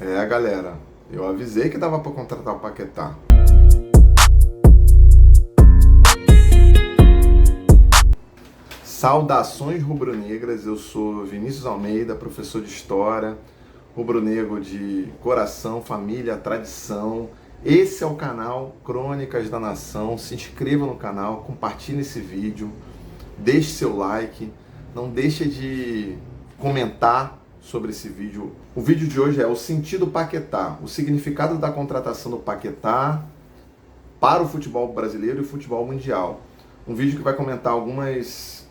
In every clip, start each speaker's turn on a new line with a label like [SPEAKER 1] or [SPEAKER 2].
[SPEAKER 1] É, galera, eu avisei que dava para contratar o Paquetá. Saudações rubro-negras, eu sou Vinícius Almeida, professor de História, rubro-negro de coração, família, tradição. Esse é o canal Crônicas da Nação. Se inscreva no canal, compartilhe esse vídeo, deixe seu like, não deixe de comentar sobre esse vídeo. O vídeo de hoje é o sentido Paquetá, o significado da contratação do Paquetá para o futebol brasileiro e o futebol mundial. Um vídeo que vai comentar algumas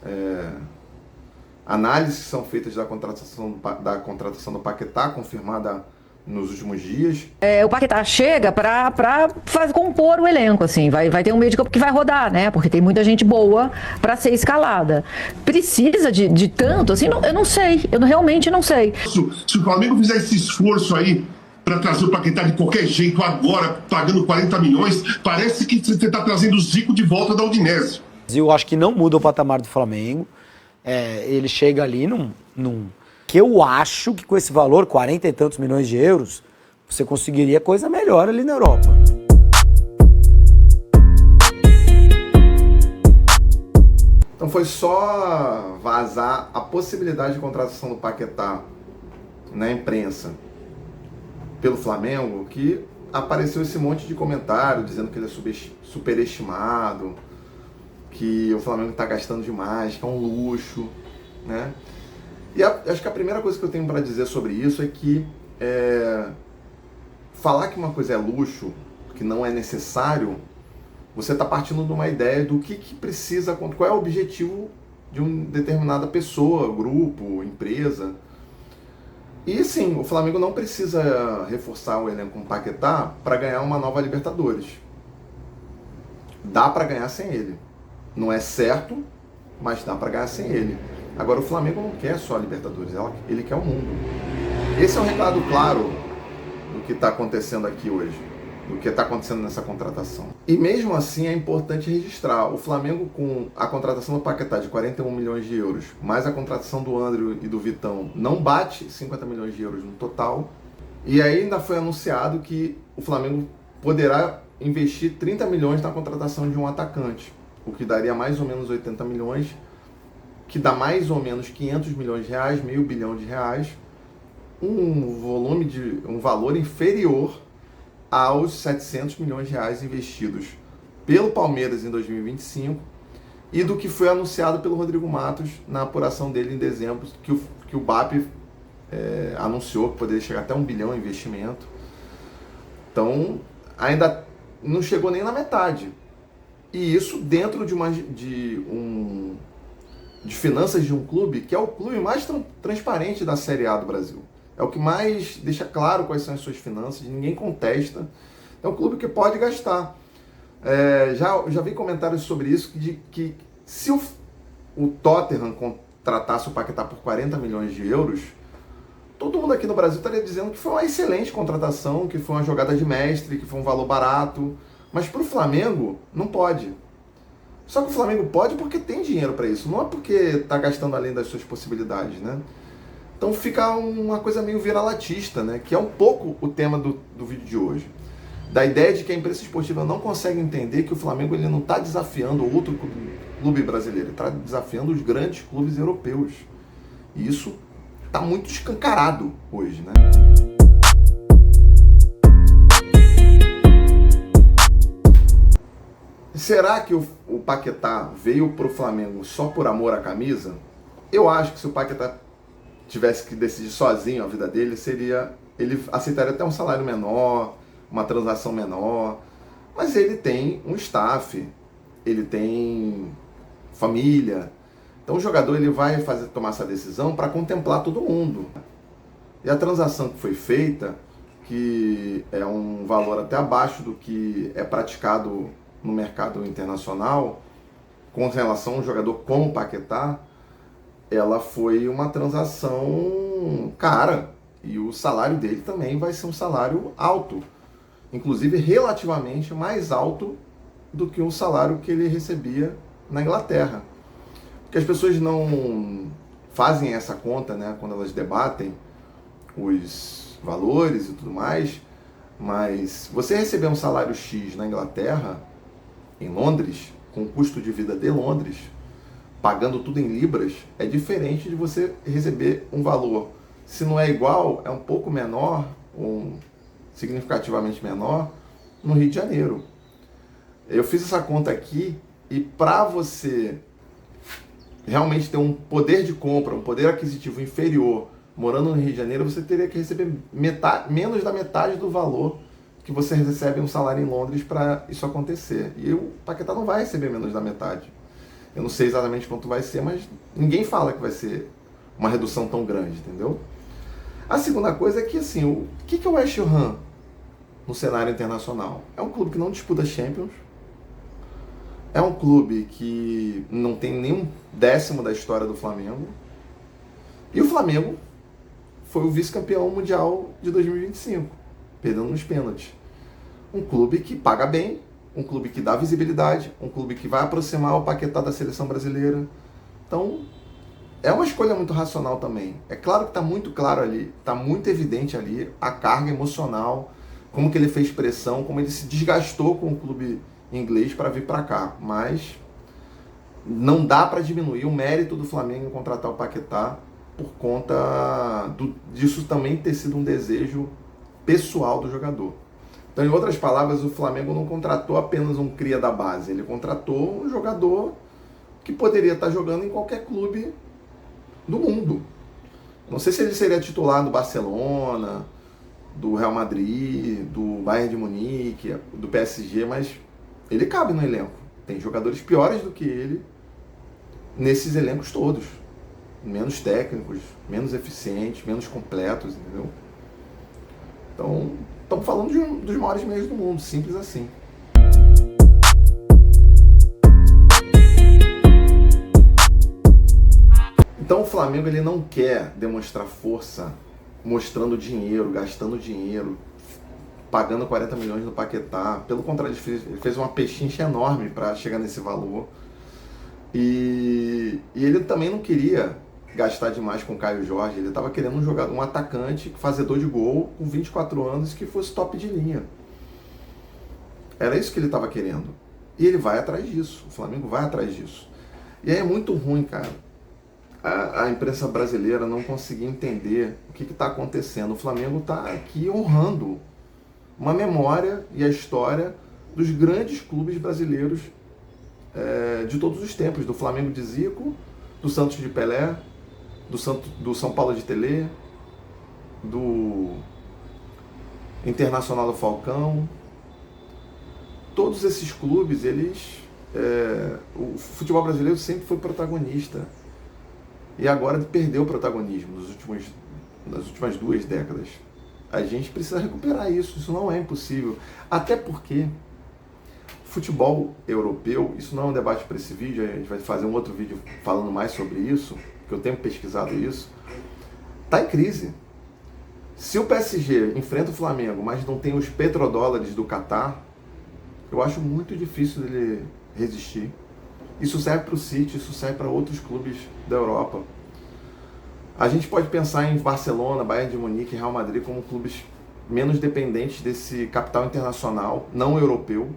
[SPEAKER 1] análises que são feitas da contratação do Paquetá, confirmada nos últimos dias.
[SPEAKER 2] O Paquetá chega para compor o elenco, assim, vai ter um meio de campo que vai rodar, né? Porque tem muita gente boa para ser escalada. Precisa de tanto, assim, eu não sei, eu realmente não sei.
[SPEAKER 3] Se o Flamengo fizer esse esforço aí para trazer o Paquetá de qualquer jeito agora, pagando 40 milhões, parece que você está trazendo o Zico de volta da Udinese.
[SPEAKER 4] Eu acho que não muda o patamar do Flamengo. Ele chega ali que eu acho que com esse valor, 40 e tantos milhões de euros, você conseguiria coisa melhor ali na Europa.
[SPEAKER 1] Então foi só vazar a possibilidade de contratação do Paquetá na imprensa pelo Flamengo que apareceu esse monte de comentário dizendo que ele é superestimado, que o Flamengo está gastando demais, que é um luxo, né? E acho que a primeira coisa que eu tenho para dizer sobre isso é que falar que uma coisa é luxo, que não é necessário, você está partindo de uma ideia do que precisa, qual é o objetivo de uma determinada pessoa, grupo, empresa. E sim, o Flamengo não precisa reforçar o elenco com o Paquetá para ganhar uma nova Libertadores. Dá para ganhar sem ele. Não é certo, mas dá para ganhar sem ele. Agora, o Flamengo não quer só a Libertadores, ele quer o mundo. Esse é um recado claro do que está acontecendo aqui hoje, do que está acontecendo nessa contratação. E mesmo assim é importante registrar, o Flamengo com a contratação do Paquetá de 41 milhões de euros, mais a contratação do André e do Vitão, não bate 50 milhões de euros no total. E aí ainda foi anunciado que o Flamengo poderá investir 30 milhões na contratação de um atacante, o que daria mais ou menos 80 milhões, que dá mais ou menos 500 milhões de reais, meio bilhão de reais, um valor inferior aos 700 milhões de reais investidos pelo Palmeiras em 2025 e do que foi anunciado pelo Rodrigo Matos na apuração dele em dezembro, que o BAP anunciou que poderia chegar até 1 bilhão em investimento. Então, ainda não chegou nem na metade. E isso dentro de finanças de um clube que é o clube mais transparente da Série A do Brasil. É o que mais deixa claro quais são as suas finanças, ninguém contesta. É um clube que pode gastar. Já vi comentários sobre isso, que se o Tottenham contratasse o Paquetá por 40 milhões de euros, todo mundo aqui no Brasil estaria dizendo que foi uma excelente contratação, que foi uma jogada de mestre, que foi um valor barato. Mas para o Flamengo, não pode. Só que o Flamengo pode porque tem dinheiro para isso, não é porque está gastando além das suas possibilidades, né? Então fica uma coisa meio vira-latista, né? Que é um pouco o tema do vídeo de hoje. Da ideia de que a imprensa esportiva não consegue entender que o Flamengo ele não está desafiando outro clube brasileiro, ele está desafiando os grandes clubes europeus. E isso está muito escancarado hoje, né? Será que o Paquetá veio para o Flamengo só por amor à camisa? Eu acho que se o Paquetá tivesse que decidir sozinho a vida dele, ele aceitaria até um salário menor, uma transação menor, mas ele tem um staff, ele tem família. Então o jogador ele vai tomar essa decisão para contemplar todo mundo. E a transação que foi feita, que é um valor até abaixo do que é praticado no mercado internacional, com relação a um jogador como o Paquetá, ela foi uma transação cara. E o salário dele também vai ser um salário alto. Inclusive, relativamente mais alto do que o salário que ele recebia na Inglaterra. Porque as pessoas não fazem essa conta, né, quando elas debatem os valores e tudo mais, mas você receber um salário X na Inglaterra, em Londres, com o custo de vida de Londres, pagando tudo em libras, é diferente de você receber um valor. Se não é igual, é um pouco menor, significativamente menor, no Rio de Janeiro. Eu fiz essa conta aqui e para você realmente ter um poder de compra, um poder aquisitivo inferior, morando no Rio de Janeiro, você teria que receber menos da metade do valor que você recebe um salário em Londres para isso acontecer. E o Paquetá não vai receber menos da metade. Eu não sei exatamente quanto vai ser, mas ninguém fala que vai ser uma redução tão grande, entendeu? A segunda coisa é que, assim, o que é o West Ham no cenário internacional? É um clube que não disputa Champions, é um clube que não tem nenhum décimo da história do Flamengo, e o Flamengo foi o vice-campeão mundial de 2025, perdendo nos pênaltis. Um clube que paga bem, um clube que dá visibilidade, um clube que vai aproximar o Paquetá da seleção brasileira. Então, é uma escolha muito racional também. É claro que está muito claro ali, está muito evidente ali a carga emocional, como que ele fez pressão, como ele se desgastou com o clube inglês para vir para cá. Mas não dá para diminuir o mérito do Flamengo em contratar o Paquetá por conta disso também ter sido um desejo pessoal do jogador. Então, em outras palavras, o Flamengo não contratou apenas um cria da base, ele contratou um jogador que poderia estar jogando em qualquer clube do mundo. Não sei se ele seria titular do Barcelona, do Real Madrid, do Bayern de Munique, do PSG, mas ele cabe no elenco. Tem jogadores piores do que ele nesses elencos todos. Menos técnicos, menos eficientes, menos completos, entendeu? Então, estamos falando de um dos maiores meios do mundo, simples assim. Então o Flamengo ele não quer demonstrar força mostrando dinheiro, gastando dinheiro, pagando 40 milhões no Paquetá. Pelo contrário, ele fez uma pechincha enorme para chegar nesse valor. E ele também não queria gastar demais com o Caio Jorge. Ele estava querendo um jogador, um atacante, fazedor de gol, com 24 anos, que fosse top de linha. Era isso que ele estava querendo. E ele vai atrás disso. O Flamengo vai atrás disso. E aí é muito ruim, cara, a imprensa brasileira não conseguir entender o que está acontecendo. O Flamengo está aqui honrando uma memória e a história dos grandes clubes brasileiros de todos os tempos. Do Flamengo de Zico, do Santos de Pelé, do São Paulo de Telê, do Internacional do Falcão. Todos esses clubes, o futebol brasileiro sempre foi protagonista. E agora perdeu o protagonismo nas últimas 2 décadas. A gente precisa recuperar isso não é impossível. Até porque futebol europeu, isso não é um debate para esse vídeo, a gente vai fazer um outro vídeo falando mais sobre isso, porque eu tenho pesquisado isso, está em crise. Se o PSG enfrenta o Flamengo, mas não tem os petrodólares do Catar, eu acho muito difícil dele resistir. Isso serve para o City, isso serve para outros clubes da Europa. A gente pode pensar em Barcelona, Bayern de Munique e Real Madrid como clubes menos dependentes desse capital internacional, não europeu,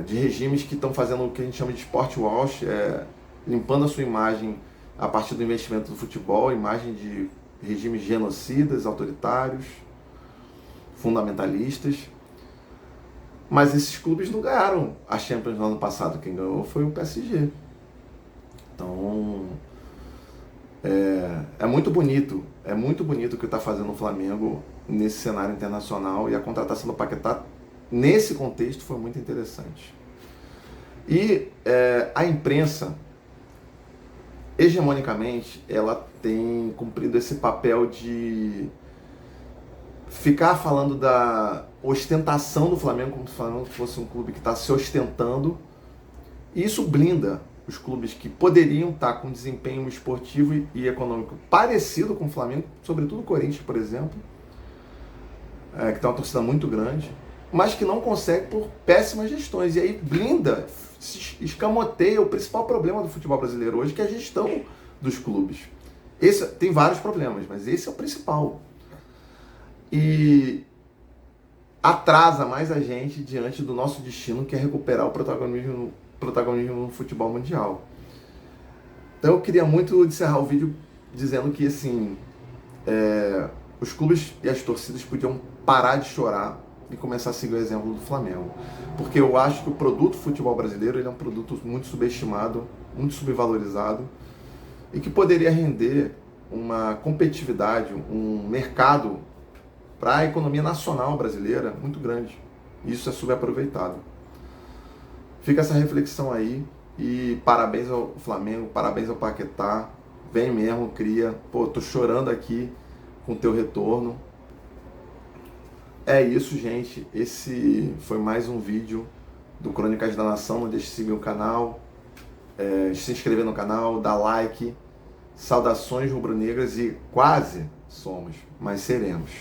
[SPEAKER 1] de regimes que estão fazendo o que a gente chama de sport wash, limpando a sua imagem a partir do investimento do futebol, imagem de regimes genocidas, autoritários, fundamentalistas. Mas esses clubes não ganharam a Champions no ano passado. Quem ganhou foi o PSG. Então, é muito bonito o que está fazendo o Flamengo nesse cenário internacional, e a contratação do Paquetá nesse contexto foi muito interessante. E a imprensa, hegemonicamente, ela tem cumprido esse papel de ficar falando da ostentação do Flamengo, como se o Flamengo fosse um clube que está se ostentando, e isso blinda os clubes que poderiam estar com desempenho esportivo e econômico parecido com o Flamengo, sobretudo o Corinthians, por exemplo, que tem uma torcida muito grande, mas que não consegue por péssimas gestões. E aí blinda, escamoteia o principal problema do futebol brasileiro hoje, que é a gestão dos clubes. Tem vários problemas, mas esse é o principal. e atrasa mais a gente diante do nosso destino, que é recuperar o protagonismo no futebol mundial. Então eu queria muito encerrar o vídeo dizendo que assim, os clubes e as torcidas podiam parar de chorar e começar a seguir o exemplo do Flamengo. Porque eu acho que o produto futebol brasileiro ele é um produto muito subestimado, muito subvalorizado e que poderia render uma competitividade, um mercado para a economia nacional brasileira muito grande. Isso é subaproveitado. Fica essa reflexão aí e parabéns ao Flamengo, parabéns ao Paquetá. Vem mesmo, cria. Pô, tô chorando aqui com o teu retorno. É isso, gente. Esse foi mais um vídeo do Crônicas da Nação. Não deixe de seguir o canal, se inscrever no canal, dar like. Saudações rubro-negras e quase somos, mas seremos.